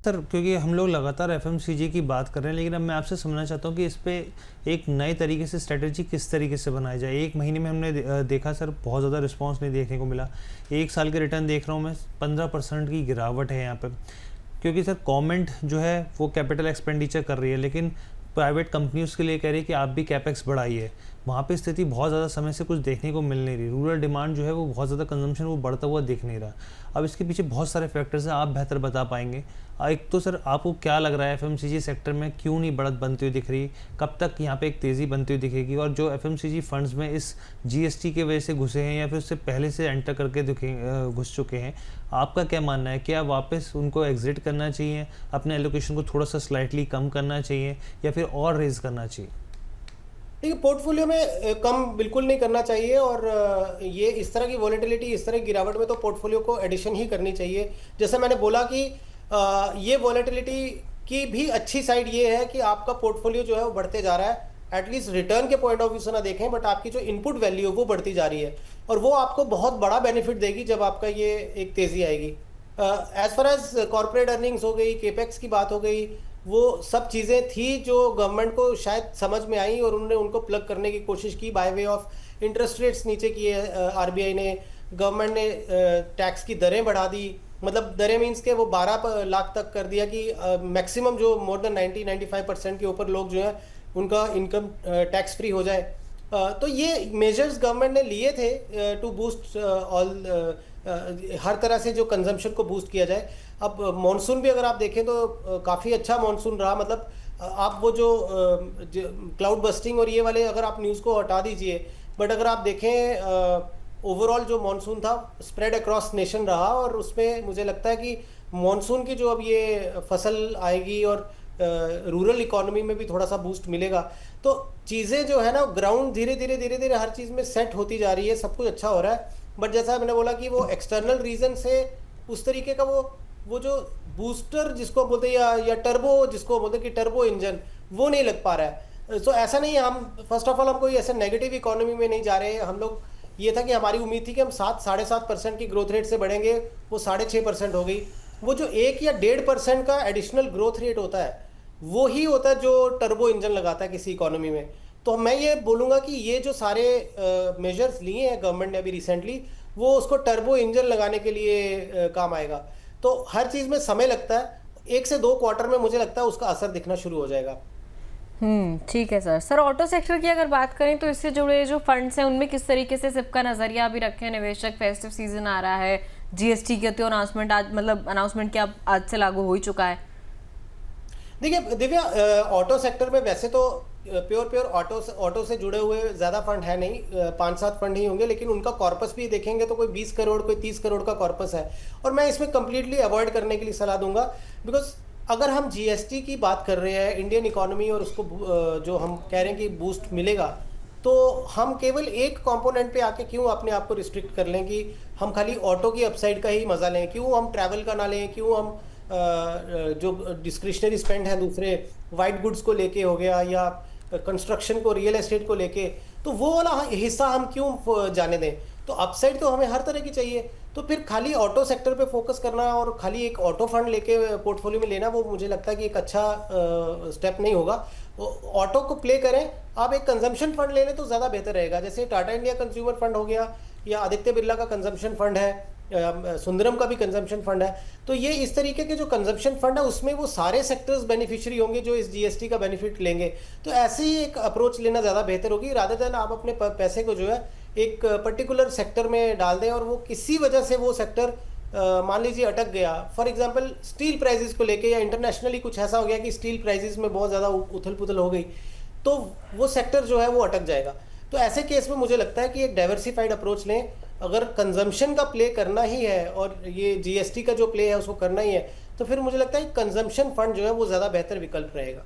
Sir, क्योंकि हम लोग लगातार एफएमसीजी की बात कर रहे हैं, लेकिन अब मैं आपसे समझना चाहता हूँ कि इस पे एक नए तरीके से स्ट्रेटजी किस तरीके से बनाई जाए। एक महीने में हमने देखा सर, बहुत ज़्यादा रिस्पांस नहीं देखने को मिला। एक साल के रिटर्न देख रहा हूँ मैं, 15% की गिरावट है यहाँ पर। क्योंकि सर गवर्नमेंट जो है वो कैपिटल एक्सपेंडिचर कर रही है, लेकिन प्राइवेट कंपनी उसके लिए कह रही है कि आप भी कैपेक्स बढ़ाइए। वहाँ पे स्थिति बहुत ज़्यादा समय से कुछ देखने को मिल नहीं रही। रूरल डिमांड जो है वो बहुत ज़्यादा कंजम्पशन वो बढ़ता हुआ दिख नहीं रहा। अब इसके पीछे बहुत सारे फैक्टर्स हैं, आप बेहतर बता पाएंगे। एक तो सर आपको क्या लग रहा है एफएमसीजी सेक्टर में क्यों नहीं बढ़त बनती हुई दिख रही, कब तक यहाँ पे एक तेज़ी बनती हुई दिखेगी? और जो एफएमसीजी फंड्स में इस जीएसटी के वजह से घुसे हैं या फिर उससे पहले से एंटर करके घुस चुके हैं, आपका क्या मानना है? क्या वापस उनको एग्जिट करना चाहिए, अपने एलोकेशन को थोड़ा सा स्लाइटली कम करना चाहिए या फिर और रेज करना चाहिए? देखिए, पोर्टफोलियो में कम बिल्कुल नहीं करना चाहिए, और ये इस तरह की वॉलेटिलिटी, इस तरह की गिरावट में तो पोर्टफोलियो को एडिशन ही करनी चाहिए। जैसे मैंने बोला कि ये वॉलेटिलिटी की भी अच्छी साइड ये है कि आपका पोर्टफोलियो जो है वो बढ़ते जा रहा है। एटलीस्ट रिटर्न के पॉइंट ऑफ व्यू से ना देखें, बट आपकी जो इनपुट वैल्यू है वो बढ़ती जा रही है, और वो आपको बहुत बड़ा बेनिफिट देगी जब आपका ये एक तेज़ी आएगी। As far as corporate earnings हो गई, केपेक्स की बात हो गई, वो सब चीज़ें थी जो गवर्नमेंट को शायद समझ में आई और उन्होंने उनको प्लग करने की कोशिश की by way of interest rates नीचे किए आरबीआई ने। गवर्नमेंट ने टैक्स की दरें बढ़ा दी, मतलब दरें मीन्स के वो 12 लाख तक कर दिया कि मैक्सिमम जो मोर देन 90-95% के ऊपर लोग जो है उनका इनकम टैक्स फ्री हो जाए। तो ये मेजर्स गवर्नमेंट ने लिए थे टू बूस्ट ऑल, हर तरह से जो कंजम्पशन को बूस्ट किया जाए। अब मॉनसून भी अगर आप देखें तो काफ़ी अच्छा मॉनसून रहा। मतलब आप वो जो क्लाउड बस्टिंग और ये वाले अगर आप न्यूज़ को हटा दीजिए, बट अगर आप देखें ओवरऑल जो मॉनसून था स्प्रेड अक्रॉस नेशन रहा, और उसमें मुझे लगता है कि मॉनसून की जो अब ये फसल आएगी और रूरल इकोनॉमी में भी थोड़ा सा बूस्ट मिलेगा। तो चीज़ें जो है ना ग्राउंड धीरे धीरे हर चीज़ में सेट होती जा रही है, सब कुछ अच्छा हो रहा है। बट जैसा मैंने बोला कि वो एक्सटर्नल रीजन से उस तरीके का वो जो बूस्टर जिसको बोलते हैं या टर्बो जिसको बोलते हैं कि टर्बो इंजन, वो नहीं लग पा रहा है। तो ऐसा नहीं है, हम फर्स्ट ऑफ ऑल हम कोई ऐसे नेगेटिव इकोनॉमी में नहीं जा रहे हैं। हम लोग, ये था कि हमारी उम्मीद थी कि हम 7-7.5% की ग्रोथ रेट से बढ़ेंगे, वो 6.5% हो गई। वो जो 1 या 1.5% का एडिशनल ग्रोथ रेट होता है वो ही होता है जो टर्बो इंजन लगाता है किसी इकोनॉमी में। तो मैं ये बोलूँगा कि ये जो सारे मेजर्स लिए हैं गवर्नमेंट ने अभी रिसेंटली, वो उसको टर्बो इंजन लगाने के लिए काम आएगा। तो हर चीज़ में समय लगता है, 1 से 2 क्वार्टर में मुझे लगता है उसका असर दिखना शुरू हो जाएगा। ठीक है सर। ऑटो सेक्टर की अगर बात करें तो इससे जुड़े जो फंड्स हैं उनमें किस तरीके से सबका नजरिया भी रखे निवेशक? फेस्टिव सीजन आ रहा है, जीएसटी के तो अनाउंसमेंट आज, मतलब अनाउंसमेंट क्या आज से लागू हो ही चुका है? देखिए दिव्या, ऑटो सेक्टर में वैसे तो प्योर ऑटो से जुड़े हुए ज़्यादा फंड है नहीं, 5-7 फंड ही होंगे, लेकिन उनका कॉर्पस भी देखेंगे तो कोई 20 करोड़ कोई 30 करोड़ का कॉर्पस है। और मैं इसमें कम्प्लीटली अवॉइड करने के लिए सलाह दूंगा, बिकॉज अगर हम जीएसटी की बात कर रहे हैं, इंडियन इकोनॉमी, और उसको जो हम कह रहे हैं कि बूस्ट मिलेगा, तो हम केवल एक कंपोनेंट पे आके क्यों अपने आप को रिस्ट्रिक्ट कर लें कि हम खाली ऑटो की अपसाइड का ही मज़ा लें? क्यों हम ट्रैवल का ना लें? क्यों हम जो डिस्क्रिशनरी स्पेंड है दूसरे वाइट गुड्स को लेके हो गया, या कंस्ट्रक्शन को, रियल एस्टेट को लेके, तो वो वाला हिस्सा हम क्यों जाने दें? तो अपसाइड तो हमें हर तरह की चाहिए। तो फिर खाली ऑटो सेक्टर पे फोकस करना और खाली एक ऑटो फंड लेके पोर्टफोलियो में लेना, वो मुझे लगता है कि एक अच्छा स्टेप नहीं होगा। ऑटो को प्ले करें, आप एक कंजम्पशन फंड ले लें तो ज़्यादा बेहतर रहेगा। जैसे टाटा इंडिया कंज्यूमर फंड हो गया, या आदित्य बिरला का कंजम्पशन फंड है, सुंदरम का भी कंजम्पशन फंड है। तो ये इस तरीके के जो कंजम्पशन फंड है उसमें वो सारे सेक्टर्स बेनिफिशियरी होंगे जो इस जीएसटी का बेनिफिट लेंगे। तो ऐसे ही एक अप्रोच लेना ज़्यादा बेहतर होगी, रादर देन आप अपने पैसे को जो है एक पर्टिकुलर सेक्टर में डाल दें और वो किसी वजह से वो सेक्टर मान लीजिए अटक गया। फॉर एग्जांपल स्टील प्राइसेस को लेके, या इंटरनेशनली कुछ ऐसा हो गया कि स्टील प्राइसेस में बहुत ज़्यादा उथल पुथल हो गई, तो वो सेक्टर जो है वो अटक जाएगा। तो ऐसे केस में मुझे लगता है कि एक डाइवर्सिफाइड अप्रोच लें। अगर कंजम्पशन का प्ले करना ही है और ये जीएसटी का जो प्ले है उसको करना ही है, तो फिर मुझे लगता है कंजम्पशन फंड जो है वो ज़्यादा बेहतर विकल्प रहेगा।